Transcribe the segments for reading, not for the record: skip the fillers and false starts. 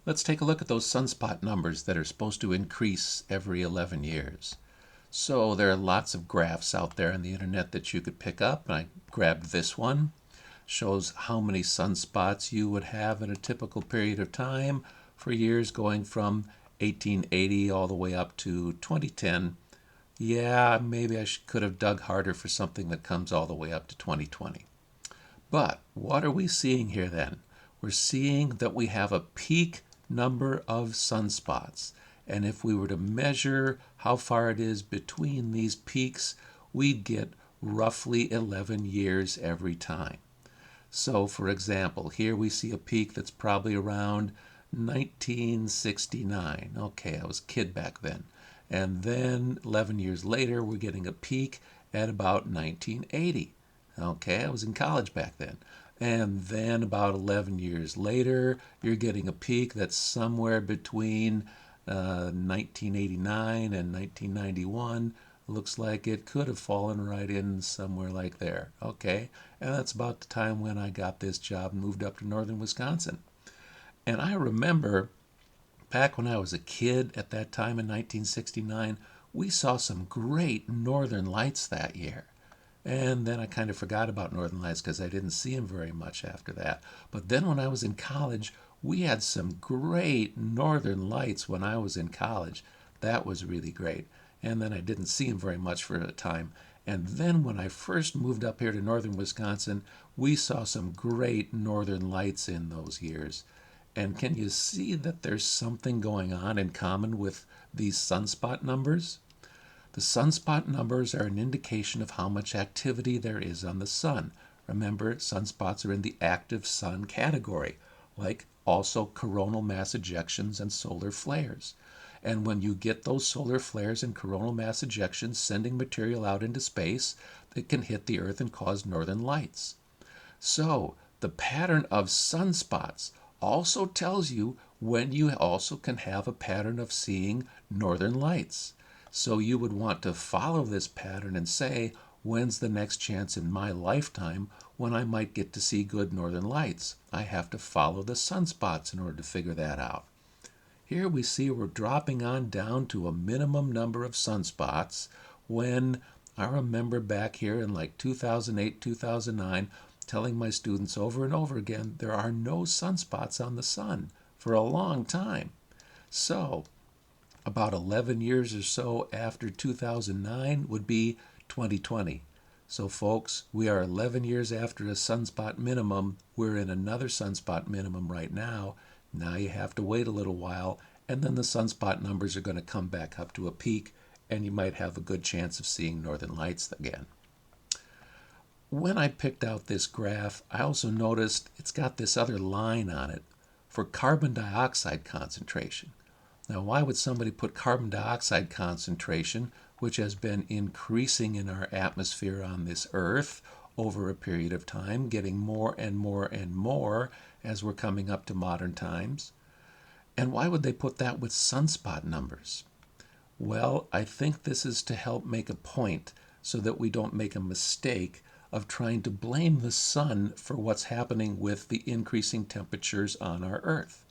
Let's take a look at those sunspot numbers that are supposed to increase every 11 years. So there are lots of graphs out there on the internet that you could pick up. And I grabbed this one. Shows how many sunspots you would have in a typical period of time for years going from 1880 all the way up to 2010. Yeah, maybe I could have dug harder for something that comes all the way up to 2020. But what are we seeing here then? We're seeing that we have a peak number of sunspots. And if we were to measure how far it is between these peaks, we'd get roughly 11 years every time. So for example, here we see a peak that's probably around 1969. Okay, I was a kid back then. And then 11 years later, we're getting a peak at about 1980. Okay, I was in college back then. And then about 11 years later, you're getting a peak that's somewhere between 1989 and 1991. Looks like it could have fallen right in somewhere like there. Okay, and that's about the time when I got this job and moved up to northern Wisconsin. And I remember back when I was a kid at that time in 1969, we saw some great northern lights that year. And then I kind of forgot about northern lights because I didn't see them very much after that. But then when I was in college, we had some great northern lights when I was in college. That was really great. And then I didn't see them very much for a time. And then when I first moved up here to northern Wisconsin, we saw some great northern lights in those years. And can you see that there's something going on in common with these sunspot numbers? The sunspot numbers are an indication of how much activity there is on the sun. Remember, sunspots are in the active sun category, like also coronal mass ejections and solar flares. And when you get those solar flares and coronal mass ejections sending material out into space, it can hit the Earth and cause northern lights. So the pattern of sunspots also tells you when you also can have a pattern of seeing northern lights. So you would want to follow this pattern and say, when's the next chance in my lifetime when I might get to see good northern lights? I have to follow the sunspots in order to figure that out. Here we see we're dropping on down to a minimum number of sunspots when I remember back here in like 2008, 2009, telling my students over and over again, there are no sunspots on the sun for a long time. So about 11 years or so after 2009 would be 2020. So folks, we are 11 years after a sunspot minimum. We're in another sunspot minimum right now. Now you have to wait a little while, and then the sunspot numbers are going to come back up to a peak, and you might have a good chance of seeing northern lights again. When I picked out this graph, I also noticed it's got this other line on it for carbon dioxide concentration. Now, why would somebody put carbon dioxide concentration, which has been increasing in our atmosphere on this Earth over a period of time, getting more and more and more as we're coming up to modern times? And why would they put that with sunspot numbers? Well, I think this is to help make a point so that we don't make a mistake of trying to blame the sun for what's happening with the increasing temperatures on our Earth.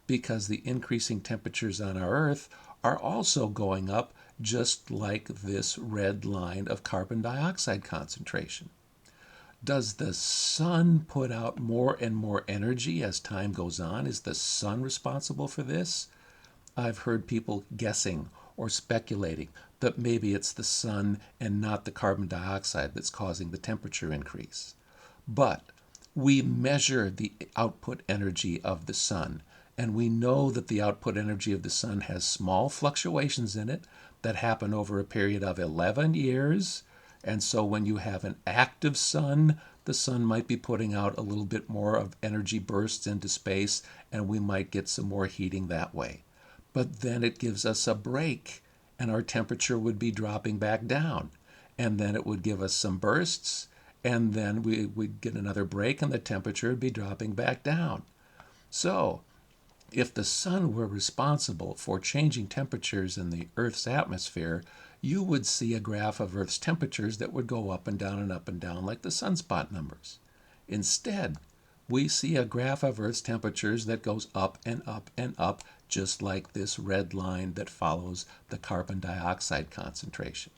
Because the increasing temperatures on our Earth are also going up just like this red line of carbon dioxide concentration. Does the sun put out more and more energy as time goes on? Is the sun responsible for this? I've heard people guessing or speculating that maybe it's the sun and not the carbon dioxide that's causing the temperature increase. But we measure the output energy of the sun, and we know that the output energy of the sun has small fluctuations in it that happen over a period of 11 years. And so when you have an active sun, the sun might be putting out a little bit more of energy bursts into space, and we might get some more heating that way. But then it gives us a break, and our temperature would be dropping back down. And then it would give us some bursts, and then we'd get another break, and the temperature would be dropping back down. So if the sun were responsible for changing temperatures in the Earth's atmosphere, you would see a graph of Earth's temperatures that would go up and down like the sunspot numbers. Instead, we see a graph of Earth's temperatures that goes up and up and up, just like this red line that follows the carbon dioxide concentration.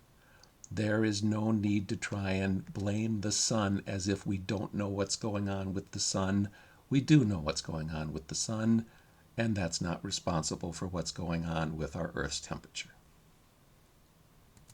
There is no need to try and blame the sun as if we don't know what's going on with the sun. We do know what's going on with the sun, and that's not responsible for what's going on with our Earth's temperature.